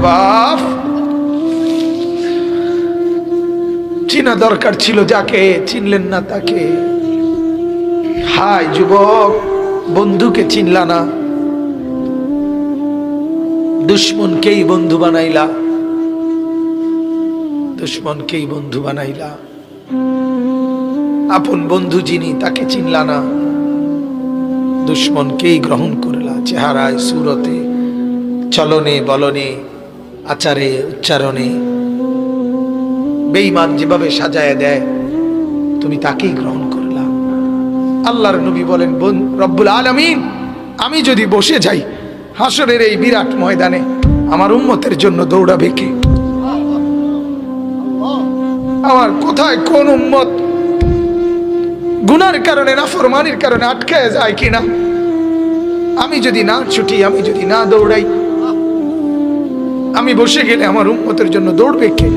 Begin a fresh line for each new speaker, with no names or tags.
বাপ, চিনা দরকার ছিল যাকে, চিনলেন না তাকে। হায় যুবক, বন্ধুকে চিনলা না, দুশ্মনকেই বন্ধু বানাইলা, দুশ্মনকেই বন্ধু বানাইলা। আপন বন্ধু যিনি তাকে চিনলা না, দুশ্মনকেই গ্রহণ করলা। চেহারায়, সুরতে, চলনে বলনে, আচারে উচ্চারণে বেঈমান যেভাবে সাজায় দেয়, তুমি তাকেই গ্রহণ করলা। আল্লাহর নবী বলেন, রব্বুল আলামিন, আমি যদি বসে যাই হাসরের এই বিরাট ময়দানে, আমার উম্মতের জন্য দৌড়াবে কে? আমার কোথায় কোন উম্মত গুনার কারণে, নাফরমানির কারণে আটকায় যায় কিনা? আমি যদি না ছুটি, আমি যদি না দৌড়াই, আমি বসে গেলে আমার উম্মতের জন্য দৌড়বে কে?